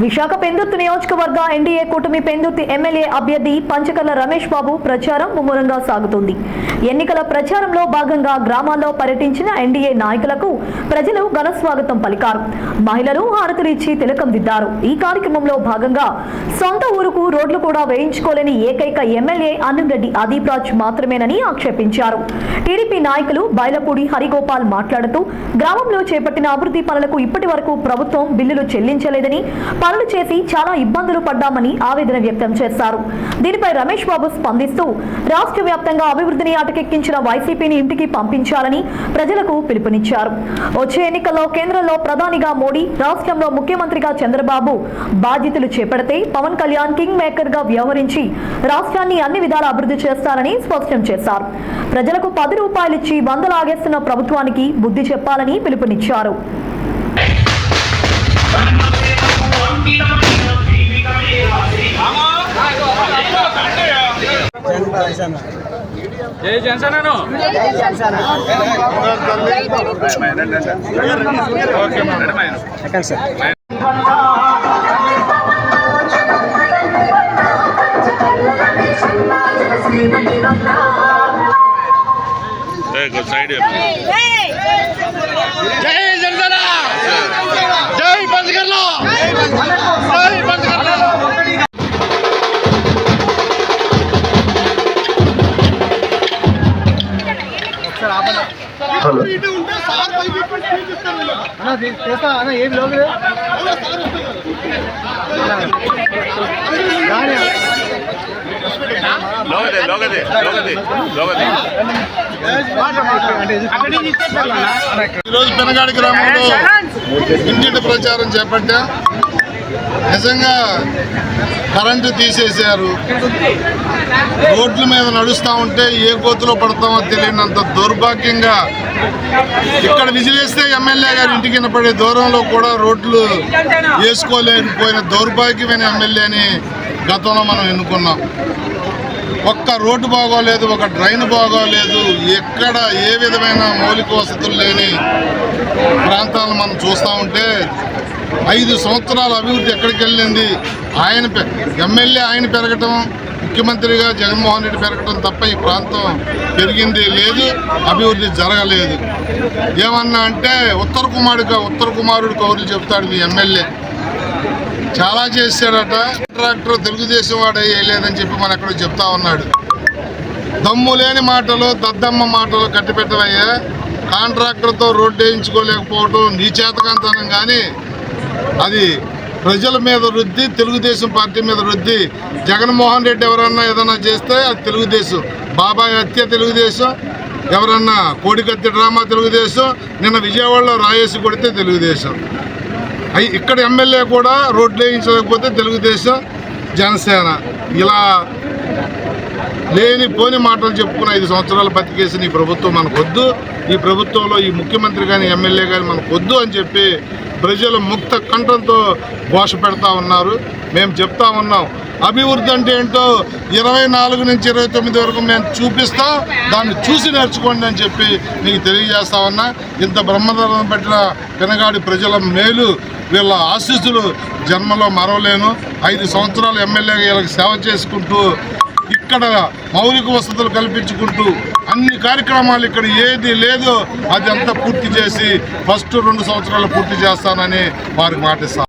విశాఖ పెందుర్తి నియోజకవర్గ ఎన్డీఏ కూటమి పెందుర్తి ఎమ్మెల్యే అభ్యర్థి పంచకర్ల రమేష్ బాబు ప్రచారం ముమ్మరంగా సాగుతుంది. ఎన్నికల ప్రచారంలో భాగంగా గ్రామాల్లో పర్యటించిన ఎన్డీఏ నాయకులకు ప్రజలు ఘన స్వాగతం పలికారు. మహిళలు హారతులిచ్చి తిలకం దిద్దారు. ఈ కార్యక్రమంలో భాగంగా సొంత ఊరుకు రోడ్లు కూడా వేయించుకోలేని ఏకైక ఎమ్మెల్యే అన్నంరెడ్డి అదీప్ రాజ్ మాత్రమేనని ఆక్షేపించారు. టీడీపీ నాయకులు బైలపూడి హరిగోపాల్ మాట్లాడుతూ గ్రామంలో చేపట్టిన అభివృద్ధి పనులకు ఇప్పటి వరకు ప్రభుత్వం బిల్లులు చెల్లించలేదని, పనులు చేసి చాలా ఇబ్బందులు పడ్డామని ఆవేదన వ్యక్తం చేశారు. దీనిపై రమేష్ బాబు స్పందిస్తూ రాష్ట్ర వ్యాప్తంగా అభివృద్ధిని అటకెక్కించిన వైసీపీని ఇంటికి పంపించాలని ప్రజలకు పిలుపునిచ్చారు. వచ్చే ఎన్నికల్లో కేంద్రంలో ప్రధానిగా మోడీ, రాష్ట్రంలో ముఖ్యమంత్రిగా చంద్రబాబు బాధ్యతలు చేపడితే పవన్ కళ్యాణ్ కింగ్ మేకర్ గా వ్యవహరించి రాష్ట్రాన్ని అన్ని విధాల అభివృద్ధి చేస్తారని స్పష్టం చేశారు. ప్రజలకు 10 రూపాయలిచ్చి 100 లాగేస్తున్న ప్రభుత్వానికి బుద్ధి చెప్పాలని పిలుపునిచ్చారు. జై జనసేన. సైడ్ జై జనసేన, జై పంచకర్ల, జై పంచకర్ల. ఏం లోగదే ఈరోజు పెనగాడి గ్రామంలో ఇంటింటి ప్రచారం చేపట్టా. నిజంగా కరెంటు తీసేశారు. రోడ్ల మీద నడుస్తూ ఉంటే ఏ గోతులో పడతామో తెలియనంత దౌర్భాగ్యంగా ఇక్కడ విజిలేస్తే ఎమ్మెల్యే గారి ఇంటికి వినపడే దూరంలో కూడా రోడ్లు వేసుకోలేకపోయిన దౌర్భాగ్యమైన ఎమ్మెల్యేని గతంలో మనం ఎన్నుకున్నాం. ఒక్క రోడ్డు బాగోలేదు, ఒక డ్రైన్ బాగోలేదు, ఎక్కడ ఏ విధమైన మౌలిక వసతులు లేని ప్రాంతాలను మనం చూస్తూ ఉంటే 5 సంవత్సరాల అభివృద్ధి ఎక్కడికి వెళ్ళింది? ఎమ్మెల్యే ఆయన పెరగటం, ముఖ్యమంత్రిగా జగన్మోహన్ రెడ్డి పెరగటం తప్ప ఈ ప్రాంతం పెరిగింది లేదు, అభివృద్ధి జరగలేదు. ఏమన్నా అంటే ఉత్తర కుమారుడు కౌరులు చెప్తాడు మీ ఎమ్మెల్యే. చాలా చేశాడట. కాంట్రాక్టర్ తెలుగుదేశం వాడు వేయలేదని చెప్పి మన ఎక్కడో చెప్తా ఉన్నాడు. దమ్ము లేని మాటలు, దద్దమ్మ మాటలు కట్టిపెట్టవయ్యా. కాంట్రాక్టర్తో రోడ్డు వేయించుకోలేకపోవటం నీ చేతకంతనం, కానీ అది ప్రజల మీద రుద్ది, తెలుగుదేశం పార్టీ మీద రుద్ది. జగన్మోహన్ రెడ్డి ఎవరన్నా ఏదన్నా చేస్తే అది తెలుగుదేశం. బాబాయ్ హత్య తెలుగుదేశం, ఎవరన్నా కోడికత్తి డ్రామా తెలుగుదేశం, నిన్న విజయవాడలో రాయేసి కొడితే తెలుగుదేశం. ఇక్కడ ఎమ్మెల్యే కూడా రోడ్లు వేయించలేకపోతే తెలుగుదేశం, జనసేన. ఇలా లేని పోని మాటలు చెప్పుకుని 5 సంవత్సరాలు బతికేసిన ఈ ప్రభుత్వం మనకొద్దు. ఈ ప్రభుత్వంలో ఈ ముఖ్యమంత్రి కానీ ఎమ్మెల్యే కానీ మనకొద్దు అని చెప్పి ప్రజలు ముక్త కంఠంతో ఘోష పెడతా ఉన్నారు. మేము చెప్తా ఉన్నాం, అభివృద్ధి అంటే ఏంటో 24 నుంచి 29 వరకు మేము చూపిస్తాం, దాన్ని చూసి నేర్చుకోండి అని చెప్పి మీకు తెలియజేస్తా ఉన్నా. ఇంత బ్రహ్మధరం పెట్టిన పెనగాడి ప్రజల మేలు, వీళ్ళ ఆశీస్సులు జన్మలో మరవలేను. 5 సంవత్సరాలు ఎమ్మెల్యేగా వీళ్ళకి సేవ చేసుకుంటూ, ఇక్కడ మౌలిక వసతులు కల్పించుకుంటూ, అన్ని కార్యక్రమాలు ఇక్కడ ఏది లేదో అది అంతా పూర్తి చేసి ఫస్ట్ 2 సంవత్సరాలు పూర్తి చేస్తానని వారికి మాటిస్తాను.